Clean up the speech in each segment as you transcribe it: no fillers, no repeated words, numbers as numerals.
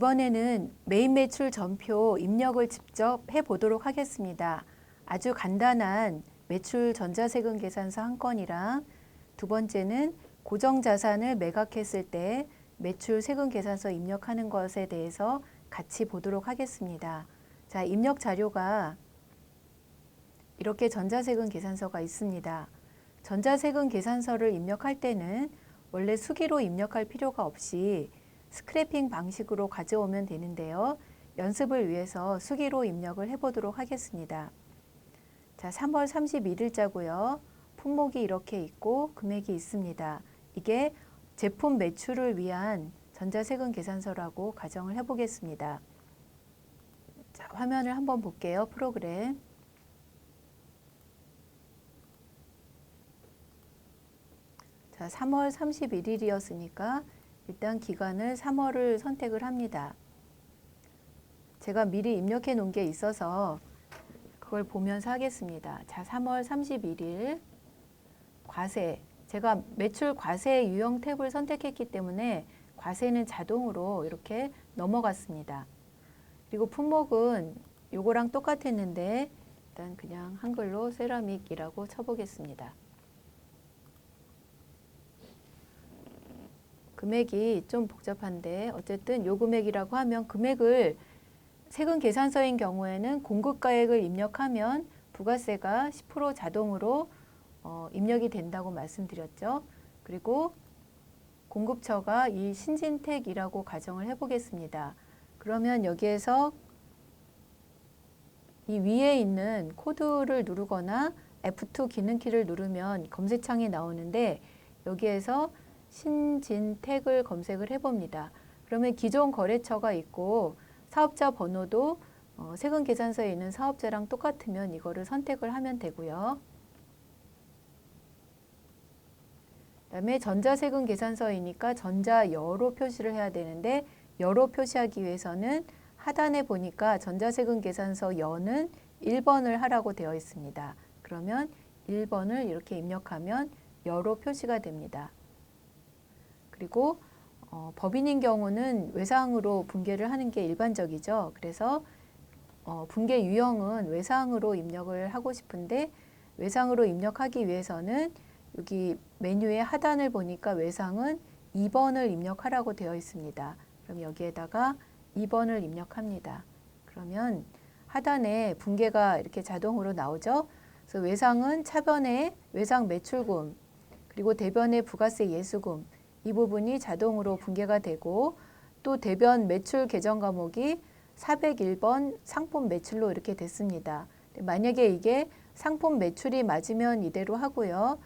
이번에는 메인 매출 전표 입력을 직접 해보도록 하겠습니다. 아주 간단한 매출 전자세금 계산서 한 건이랑 두 번째는 고정자산을 매각했을 때 매출 세금 계산서 입력하는 것에 대해서 같이 보도록 하겠습니다. 자, 입력 자료가 이렇게 전자세금 계산서가 있습니다. 전자세금 계산서를 입력할 때는 원래 수기로 입력할 필요가 없이 스크래핑 방식으로 가져오면 되는데요. 연습을 위해서 수기로 입력을 해보도록 하겠습니다. 자, 3월 31일자고요. 품목이 이렇게 있고 금액이 있습니다. 이게 제품 매출을 위한 전자세금 계산서라고 가정을 해보겠습니다. 자, 화면을 한번 볼게요. 프로그램. 자, 3월 31일이었으니까 일단 기간을 3월을 선택을 합니다. 제가 미리 입력해 놓은 게 있어서 그걸 보면서 하겠습니다. 자, 3월 31일 과세. 제가 매출 과세 유형 탭을 선택했기 때문에 과세는 자동으로 이렇게 넘어갔습니다. 그리고 품목은 요거랑 똑같았는데 일단 그냥 한글로 세라믹이라고 쳐보겠습니다. 금액이 좀 복잡한데 어쨌든 요 금액이라고 하면 금액을 세금 계산서인 경우에는 공급가액을 입력하면 부가세가 10% 자동으로 입력이 된다고 말씀드렸죠. 그리고 공급처가 이 신진택이라고 가정을 해보겠습니다. 그러면 여기에서 이 위에 있는 코드를 누르거나 F2 기능키를 누르면 검색창이 나오는데 여기에서 신진택을 검색을 해봅니다. 그러면 기존 거래처가 있고 사업자 번호도 세금 계산서에 있는 사업자랑 똑같으면 이거를 선택을 하면 되고요. 그다음에 전자세금 계산서이니까 전자여로 표시를 해야 되는데 여로 표시하기 위해서는 하단에 보니까 전자세금 계산서 여는 1번을 하라고 되어 있습니다. 그러면 1번을 이렇게 입력하면 여로 표시가 됩니다. 그리고 법인인 경우는 외상으로 분계를 하는 게 일반적이죠. 그래서 분계 유형은 외상으로 입력을 하고 싶은데 외상으로 입력하기 위해서는 여기 메뉴의 하단을 보니까 외상은 2번을 입력하라고 되어 있습니다. 그럼 여기에다가 2번을 입력합니다. 그러면 하단에 분계가 이렇게 자동으로 나오죠. 그래서 외상은 차변에 외상 매출금 그리고 대변에 부가세 예수금 이 부분이 자동으로 분계가 되고 또 대변 매출 계정 과목이 401번 상품 매출로 이렇게 됐습니다. 만약에 이게 상품 매출이 맞으면 이대로 하고요.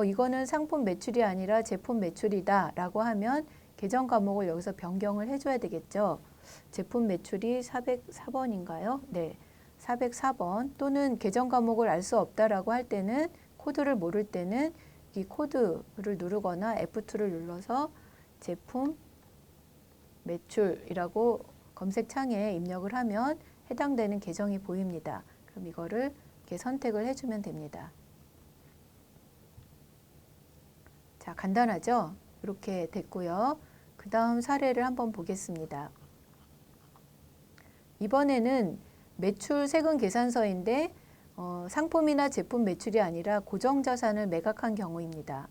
이거는 상품 매출이 아니라 제품 매출이다 라고 하면 계정 과목을 여기서 변경을 해줘야 되겠죠. 제품 매출이 404번인가요? 네, 404번 또는 계정 과목을 알 수 없다라고 할 때는 코드를 모를 때는 이 코드를 누르거나 F2를 눌러서 제품 매출이라고 검색창에 입력을 하면 해당되는 계정이 보입니다. 그럼 이거를 이렇게 선택을 해주면 됩니다. 자, 간단하죠? 이렇게 됐고요. 그 다음 사례를 한번 보겠습니다. 이번에는 매출 세금 계산서인데 상품이나 제품 매출이 아니라 고정자산을 매각한 경우입니다.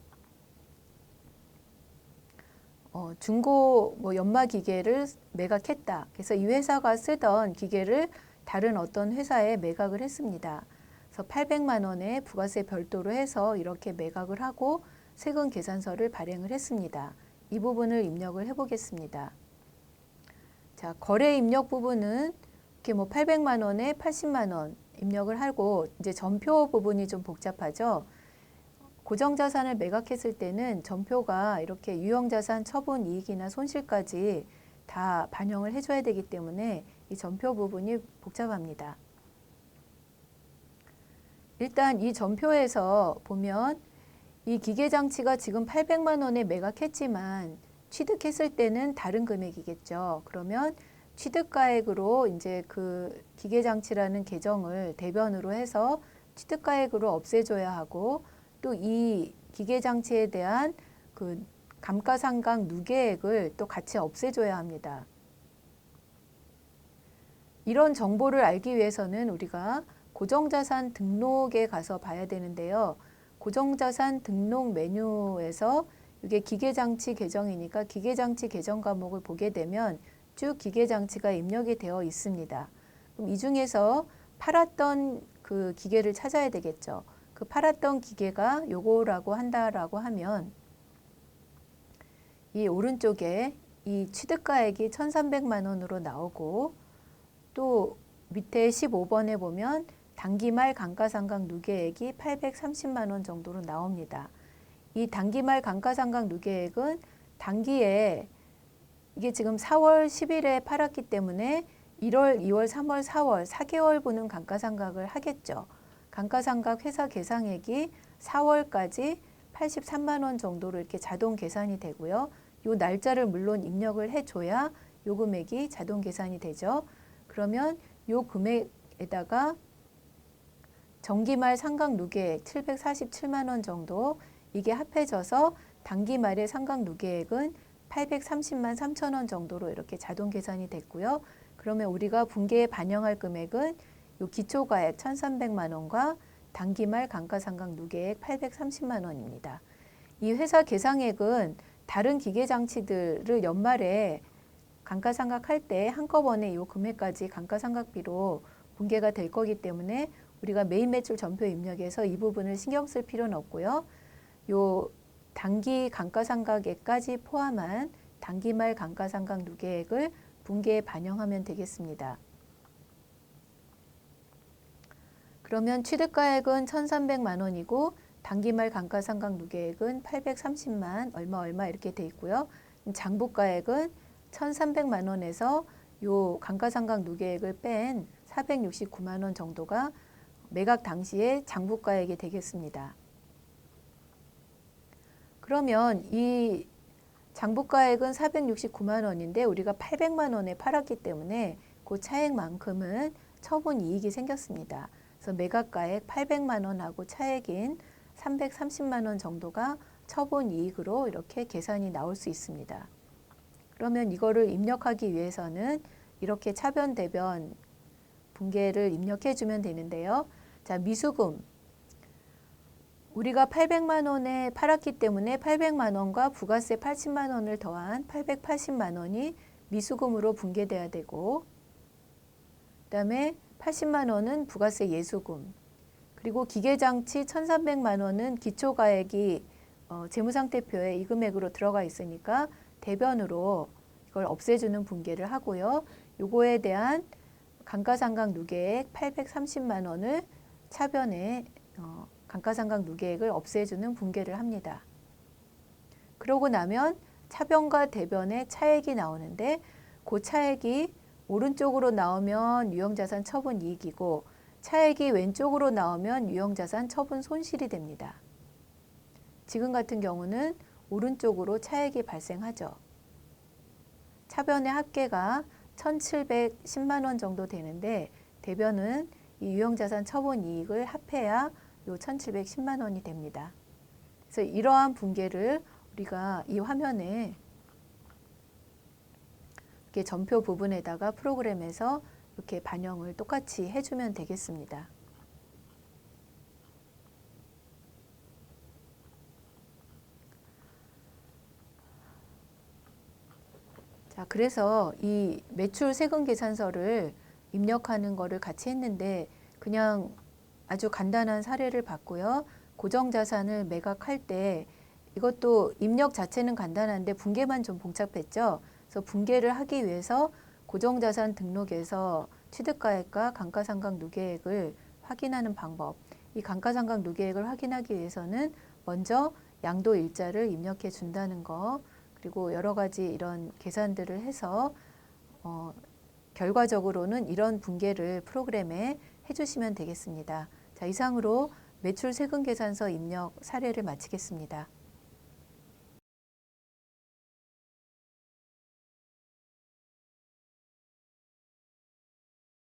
중고 연마기계를 매각했다. 그래서 이 회사가 쓰던 기계를 다른 어떤 회사에 매각을 했습니다. 그래서 800만 원에 부가세 별도로 해서 이렇게 매각을 하고 세금 계산서를 발행을 했습니다. 이 부분을 입력을 해보겠습니다. 자, 거래 입력 부분은 이렇게 800만 원에 80만 원 입력을 하고 이제 전표 부분이 좀 복잡하죠. 고정자산을 매각했을 때는 전표가 이렇게 유형자산 처분 이익이나 손실까지 다 반영을 해줘야 되기 때문에 이 전표 부분이 복잡합니다. 일단 이 전표에서 보면 이 기계장치가 지금 800만 원에 매각했지만 취득했을 때는 다른 금액이겠죠. 그러면 취득가액으로 이제 그 기계장치라는 계정을 대변으로 해서 취득가액으로 없애줘야 하고 또 이 기계장치에 대한 그 감가상각 누계액을 또 같이 없애줘야 합니다. 이런 정보를 알기 위해서는 우리가 고정자산 등록에 가서 봐야 되는데요. 고정자산 등록 메뉴에서 이게 기계장치 계정이니까 기계장치 계정 과목을 보게 되면 쭉 기계장치가 입력이 되어 있습니다. 그럼 이 중에서 팔았던 그 기계를 찾아야 되겠죠. 그 팔았던 기계가 요거라고 한다라고 하면 이 오른쪽에 이 취득가액이 1,300만 원으로 나오고 또 밑에 15번에 보면 단기말 감가상각 누계액이 830만 원 정도로 나옵니다. 이 단기말 감가상각 누계액은 단기에 이게 지금 4월 10일에 팔았기 때문에 1월, 2월, 3월, 4월 4개월 분은 감가상각을 하겠죠. 감가상각 회사 계상액이 4월까지 83만 원 정도로 이렇게 자동 계산이 되고요. 요 날짜를 물론 입력을 해줘야 요 금액이 자동 계산이 되죠. 그러면 요 금액에다가 정기말 상각 누계액 747만 원 정도 이게 합해져서 단기말의 상각 누계액은 830만 3천 원 정도로 이렇게 자동 계산이 됐고요. 그러면 우리가 분기에 반영할 금액은 요 기초가액 1,300만 원과 단기말 감가상각 누계액 830만 원입니다. 이 회사 계상액은 다른 기계장치들을 연말에 감가상각할 때 한꺼번에 이 금액까지 감가상각비로 분계가 될 거기 때문에 우리가 메인 매출 전표 입력에서 이 부분을 신경 쓸 필요는 없고요. 요 단기 감가상각액까지 포함한 단기말 감가상각 누계액을 분기에 반영하면 되겠습니다. 그러면 취득가액은 1,300만 원이고 단기말 감가상각 누계액은 830만 얼마 이렇게 돼 있고요. 장부가액은 1,300만 원에서 요 감가상각 누계액을 뺀 469만 원 정도가 매각 당시의 장부가액이 되겠습니다. 그러면 이 장부가액은 469만 원인데 우리가 800만 원에 팔았기 때문에 그 차액만큼은 처분 이익이 생겼습니다. 그래서 매각가액 800만 원하고 차액인 330만 원 정도가 처분 이익으로 이렇게 계산이 나올 수 있습니다. 그러면 이거를 입력하기 위해서는 이렇게 차변 대변 분계를 입력해 주면 되는데요. 자, 미수금. 우리가 800만 원에 팔았기 때문에 800만 원과 부가세 80만 원을 더한 880만 원이 미수금으로 분계돼야 되고 그다음에 80만 원은 부가세 예수금 그리고 기계장치 1,300만 원은 기초가액이 재무상태표에 이 금액으로 들어가 있으니까 대변으로 이걸 없애주는 분계를 하고요. 요거에 대한 감가상각 누계액 830만 원을 차변에 감가상각 누계액을 없애주는 분계를 합니다. 그러고 나면 차변과 대변의 차액이 나오는데 그 차액이 오른쪽으로 나오면 유형자산 처분 이익이고 차액이 왼쪽으로 나오면 유형자산 처분 손실이 됩니다. 지금 같은 경우는 오른쪽으로 차액이 발생하죠. 차변의 합계가 1,710만 원 정도 되는데 대변은 이 유형자산 처분 이익을 합해야 요 1,710만 원이 됩니다. 그래서 이러한 분계를 우리가 이 화면에 이렇게 전표 부분에다가 프로그램에서 이렇게 반영을 똑같이 해주면 되겠습니다. 자, 그래서 이 매출 세금 계산서를 입력하는 거를 같이 했는데 그냥 아주 간단한 사례를 봤고요. 고정자산을 매각할 때 이것도 입력 자체는 간단한데 분계만 좀 복잡했죠. 그래서 분계를 하기 위해서 고정자산 등록에서 취득가액과 감가상각 누계액을 확인하는 방법. 이 감가상각 누계액을 확인하기 위해서는 먼저 양도 일자를 입력해 준다는 거 그리고 여러 가지 이런 계산들을 해서 결과적으로는 이런 분계를 프로그램에 해주시면 되겠습니다. 자, 이상으로 매출 세금 계산서 입력 사례를 마치겠습니다.